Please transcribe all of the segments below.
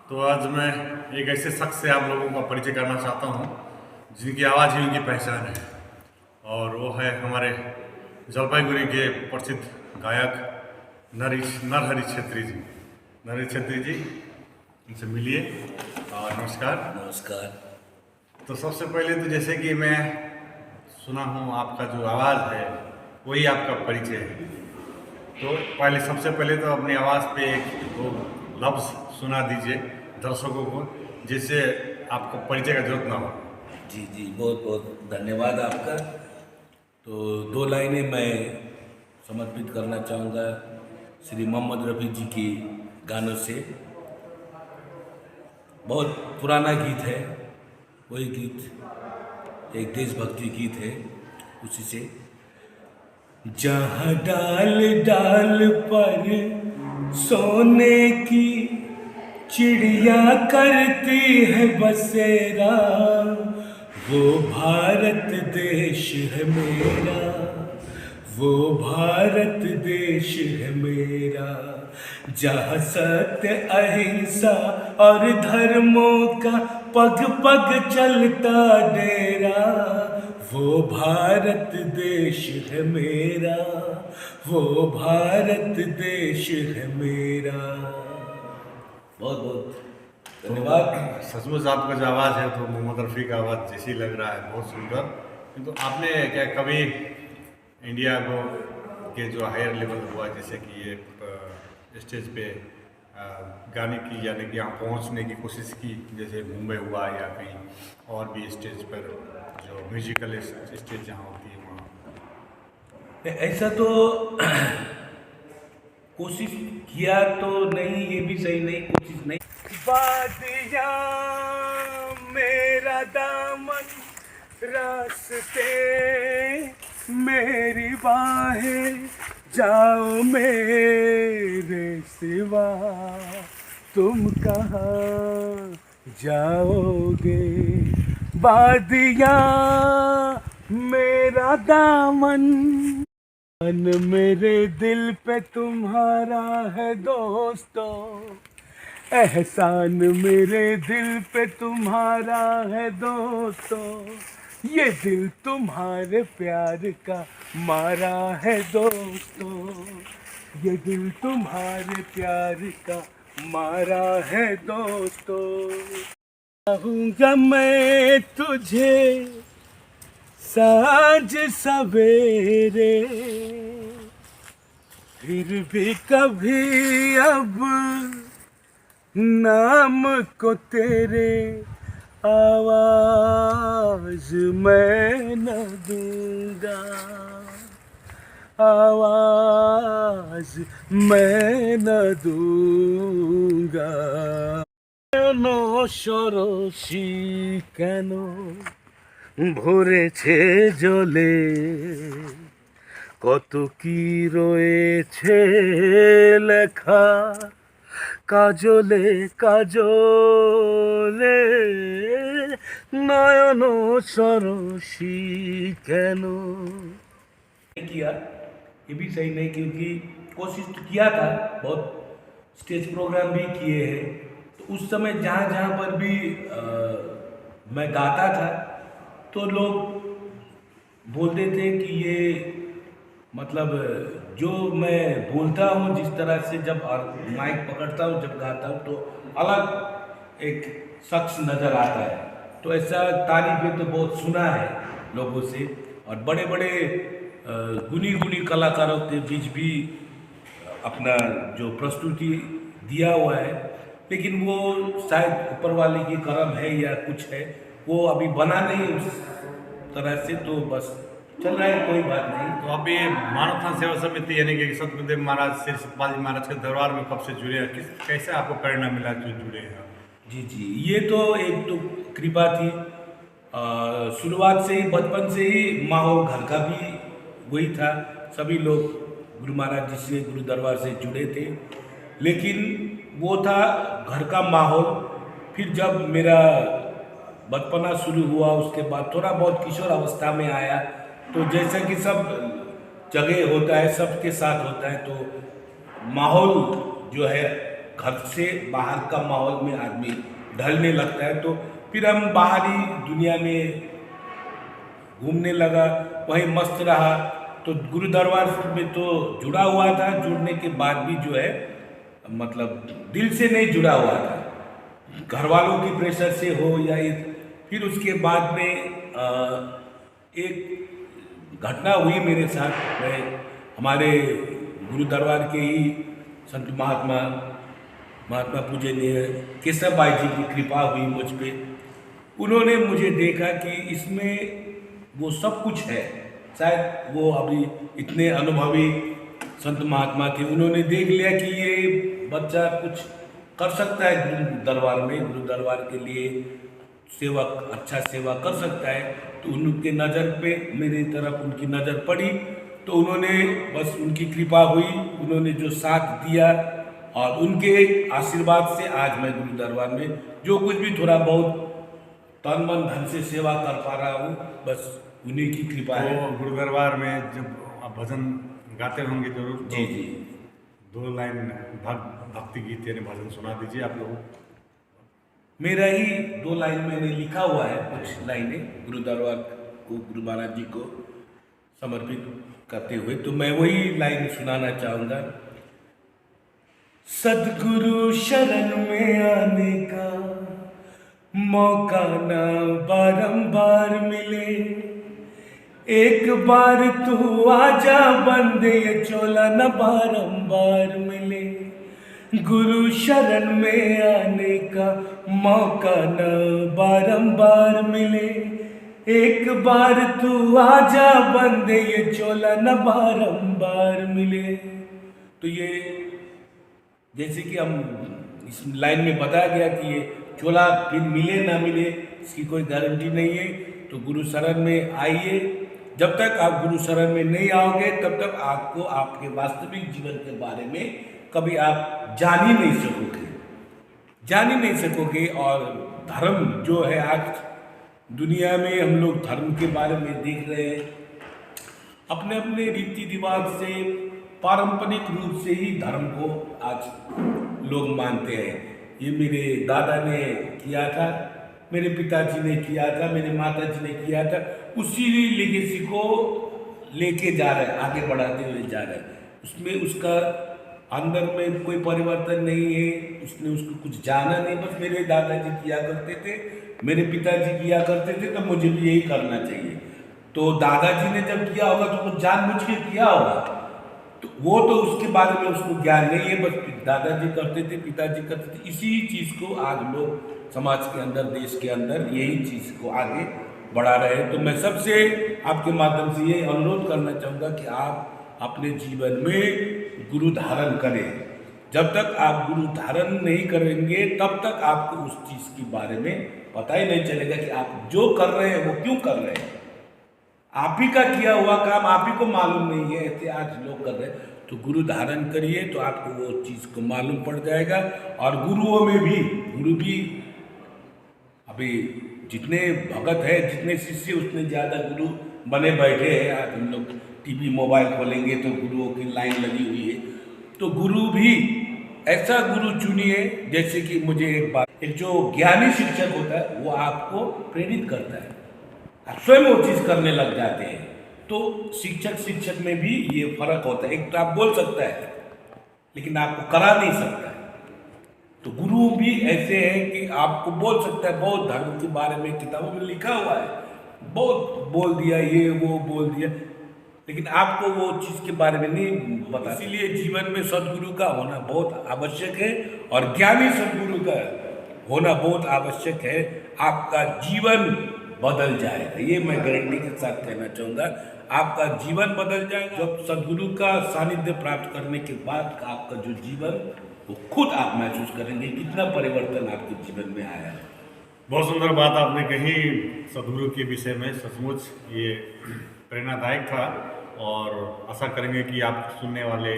तो आज मैं एक ऐसे शख्स से आप लोगों का परिचय करना चाहता हूँ जिनकी आवाज़ ही उनकी पहचान है। और वो है हमारे जलपाईगुड़ी के प्रसिद्ध गायक नरहरि छेत्री जी। नरहरि छेत्री जी, इनसे मिलिए। और नमस्कार। नमस्कार। तो सबसे पहले तो जैसे कि मैं सुना हूँ आपका जो आवाज़ है वही आपका परिचय है। तो पहले सबसे पहले तो अपनी आवाज़ पे एक दो लफ्ज़ सुना दीजिए दर्शकों को, जिससे आपको परिचय का जरूरत ना हो। जी जी, बहुत बहुत धन्यवाद आपका। तो दो लाइनें मैं समर्पित करना चाहूँगा श्री मोहम्मद रफ़ी जी के गानों से। बहुत पुराना गीत है, वही गीत एक देशभक्ति गीत है, उसी से। जहाँ डाल डाल पर सोने की चिड़िया करती है बसेरा, वो भारत देश है मेरा, वो भारत देश है मेरा। जहाँ सत्य अहिंसा और धर्मों का पग पग चलता डेरा, वो भारत देश है मेरा, वो भारत देश है मेरा। बहुत बहुत धन्यवाद। सचमुच आपका जो आवाज़ है तो मोहम्मद रफ़ी का आवाज़ जैसी लग रहा है, बहुत सुंदर। किंतु आपने क्या कभी इंडिया को के जो हायर लेवल हुआ, जैसे कि ये स्टेज पे गाने की यानी कि यहाँ पहुँचने की कोशिश की, जैसे मुंबई हुआ या कहीं और भी स्टेज पर जो म्यूजिकल स्टेज जहाँ होती है वहाँ? ऐसा तो कोशिश किया तो नहीं, ये भी सही नहीं, कोशिश नहीं। बादिया मेरा दामन रास्ते मेरी बाहें, जाओ मेरे सिवा तुम कहाँ जाओगे। बादिया मेरा दामन, मन मेरे दिल पे तुम्हारा है दोस्तों, एहसान मेरे दिल पे तुम्हारा है दोस्तों, ये दिल तुम्हारे प्यार का मारा है दोस्तों, ये दिल तुम्हारे प्यार का मारा है दोस्तों। चाहूँगा मैं तुझे साँझ सवेरे, फिर भी कभी अब नाम को तेरे आवाज मैं न दूंगा, आवाज मैं न दूंगा। नो সরসী কেন ভরেছে জলে, কত কি রয়েছে লেখা কাজলে কাজলে, নয়ন সরসী কেন। किया ये भी सही नहीं, क्योंकि कोशिश तो किया था, बहुत स्टेज प्रोग्राम भी किए हैं। तो उस समय जहाँ जहाँ पर भी मैं गाता था तो लोग बोलते थे कि ये मतलब जो मैं बोलता हूँ जिस तरह से, जब माइक पकड़ता हूँ जब गाता हूँ तो अलग एक शख्स नज़र आता है। तो ऐसा तारीफें तो बहुत सुना है लोगों से, और बड़े बड़े गुनी गुनी कलाकारों के बीच भी अपना जो प्रस्तुति दिया हुआ है, लेकिन वो शायद ऊपर वाले की करम है या कुछ है, वो अभी बना नहीं उस तरह से, तो बस चल रहा है, कोई बात नहीं। तो आप ये मानवथान सेवा समिति यानी कि सतगुरुदेव महाराज श्री सतपाल जी महाराज के दरबार में कब से जुड़े हैं, कैसे आपको प्रेरणा मिला जो जुड़े हैं? जी जी, ये तो एक तो कृपा थी। शुरुआत से ही, बचपन से ही माहौल घर का भी वही था, सभी लोग गुरु महाराज जी से, गुरु दरबार से जुड़े थे, लेकिन वो था घर का माहौल। फिर जब मेरा बचपना शुरू हुआ, उसके बाद थोड़ा बहुत किशोर अवस्था में आया, तो जैसा कि सब जगह होता है, सबके साथ होता है, तो माहौल जो है घर से बाहर का माहौल में आदमी ढलने लगता है, तो फिर हम बाहरी दुनिया में घूमने लगा, वहीं मस्त रहा। तो गुरु दरबार में तो जुड़ा हुआ था, जुड़ने के बाद भी जो है मतलब दिल से नहीं जुड़ा हुआ था, घर वालों की प्रेशर से हो या फिर उसके बाद में एक घटना हुई मेरे साथ। मैं हमारे गुरु दरबार के ही संत महात्मा पूजनीय केशव भाई जी की कृपा हुई मुझ पे। उन्होंने मुझे देखा कि इसमें वो सब कुछ है, शायद वो अभी इतने अनुभवी संत महात्मा थे, उन्होंने देख लिया कि ये बच्चा कुछ कर सकता है गुरु दरबार में, गुरु दरबार के लिए सेवा, अच्छा सेवा कर सकता है। तो उनके नज़र पे मेरी तरफ उनकी नज़र पड़ी, तो उन्होंने बस उनकी कृपा हुई, उन्होंने जो साथ दिया और उनके आशीर्वाद से आज मैं गुरु दरबार में जो कुछ भी थोड़ा बहुत तन मन धन से सेवा कर पा रहा हूँ, बस उन्हीं की कृपा है। तो गुरु दरबार में जब आप भजन गाते होंगे जरूर, तो जी जी, 2 लाइन भक्ति गीत यानी भजन सुना दीजिए आप लोगों को। मेरा ही 2 लाइन मैंने लिखा हुआ है, कुछ लाइनें गुरु दरबार को, गुरु महाराज जी को समर्पित करते हुए, तो मैं वही लाइन सुनाना चाहूँगा। सदगुरु शरण में आने का मौका ना बारंबार मिले, एक बार तू आजा बंदे ये चोला न बारंबार मिले। गुरु शरण में आने का मौका न बारंबार मिले, एक बार तू आजा बंदे ये चोला न बारंबार मिले। तो ये जैसे कि हम इस लाइन में बताया गया कि ये चोला फिर मिले ना मिले इसकी कोई गारंटी नहीं है। तो गुरु शरण में आइए, जब तक आप गुरु शरण में नहीं आओगे तब तक आपको आपके वास्तविक जीवन के बारे में कभी आप जान ही नहीं सकोगे। और धर्म जो है, आज दुनिया में हम लोग धर्म के बारे में देख रहे हैं, अपने अपने रीति रिवाज से, पारंपरिक रूप से ही धर्म को आज लोग मानते हैं। ये मेरे दादा ने किया था, मेरे पिताजी ने किया था, मेरे माताजी ने किया था, उसी लेगेसी को लेके जा रहे हैं, आगे बढ़ाते हुए जा रहे हैं। उसमें उसका अंदर में कोई परिवर्तन नहीं है, उसने उसको कुछ जाना नहीं, बस मेरे दादाजी किया करते थे, मेरे पिताजी किया करते थे, तो मुझे भी यही करना चाहिए। तो दादाजी ने जब किया होगा तो कुछ जानबूझ के किया होगा, तो वो तो उसके बारे में उसको ज्ञान नहीं है, बस दादाजी करते थे, पिताजी करते थे। इसी चीज़ को आज लोग समाज के अंदर, देश के अंदर यही चीज़ को आगे बढ़ा रहे हैं। तो मैं सबसे आपके माध्यम से ये अनुरोध करना चाहूँगा कि आप अपने जीवन में गुरु धारण करें। जब तक आप गुरु धारण नहीं करेंगे तब तक आपको उस चीज़ के बारे में पता ही नहीं चलेगा कि आप जो कर रहे हैं वो क्यों कर रहे हैं। आप ही का किया हुआ काम आप ही को मालूम नहीं है, ऐसे आज लोग कर रहे हैं। तो गुरु धारण करिए तो आपको वो चीज़ को मालूम पड़ जाएगा। और गुरुओं में भी, गुरु भी अभी जितने भगत है, जितने शिष्य, उतने ज़्यादा गुरु बने बैठे हैं। आज हम लोग टीवी मोबाइल खोलेंगे तो गुरुओं की लाइन लगी हुई है। तो गुरु भी ऐसा गुरु चुनिए, जैसे कि मुझे एक जो ज्ञानी शिक्षक होता है वो आपको प्रेरित करता है, आप स्वयं वो चीज़ करने लग जाते हैं। तो शिक्षक में भी ये फर्क होता है। एक तो आप बोल सकता है लेकिन आपको करा नहीं सकता है। तो गुरु भी ऐसे हैं कि आपको बोल सकता है, बहुत धर्म के बारे में किताबों में लिखा हुआ है, बहुत बोल दिया, ये वो बोल दिया, लेकिन आपको वो चीज़ के बारे में नहीं पता। इसीलिए जीवन में सदगुरु का होना बहुत आवश्यक है और ज्ञानी सदगुरु का होना बहुत आवश्यक है। आपका जीवन बदल जाएगा, ये मैं गारंटी के साथ कहना चाहूँगा। आपका जीवन बदल जाएगा जब सदगुरु का सानिध्य प्राप्त करने के बाद आपका जो जीवन, वो खुद आप महसूस करेंगे कितना परिवर्तन आपके जीवन में आया है। बहुत सुंदर बात आपने कही सदगुरु के विषय में, सचमुच ये प्रेरणादायक था। और आशा करेंगे कि आप सुनने वाले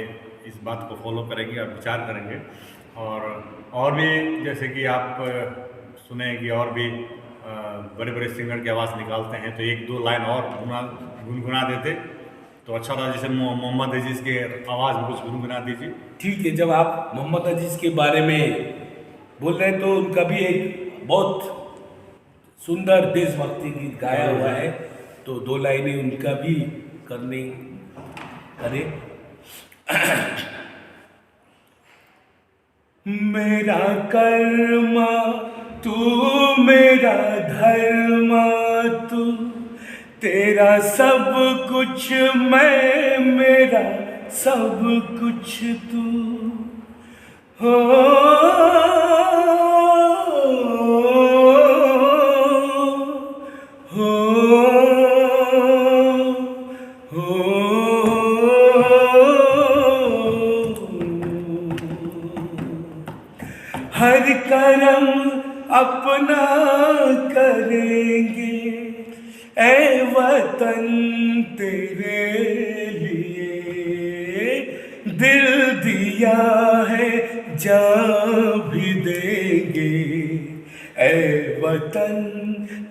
इस बात को फॉलो करेंगे और विचार करेंगे। और भी जैसे कि आप सुने कि और भी बड़े बड़े सिंगर की आवाज़ निकालते हैं, तो 1-2 लाइन और गुनगुना देते तो अच्छा था, जैसे मोहम्मद अजीज़ के आवाज़ में कुछ गुनगुना दीजिए। ठीक है, जब आप मोहम्मद अजीज़ के बारे में बोल रहे हैं तो उनका भी एक बहुत सुंदर देशभक्ति गीत गाया हुआ है, तो दो लाइनें उनका भी करे। मेरा कर्मा तू मेरा धर्मा तू, तेरा सब कुछ मैं, मेरा सब कुछ तू हो। हर करम अपना करेंगे ऐ वतन तेरे लिए, दिल दिया है जान भी देंगे ऐ वतन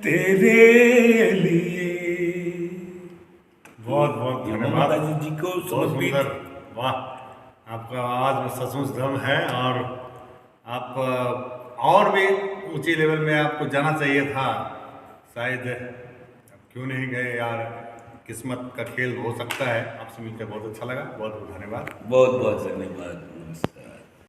तेरे लिए। बहुत बहुत धन्यवाद जी को बहुत सुंदर, वाह, आपका आवाज़ में सचमुच दम है। और आप और भी ऊंची लेवल में आपको जाना चाहिए था, शायद क्यों नहीं गए यार, किस्मत का खेल हो सकता है। आपसे मिलकर बहुत अच्छा लगा, बहुत बहुत धन्यवाद। बहुत बहुत धन्यवाद, नमस्कार।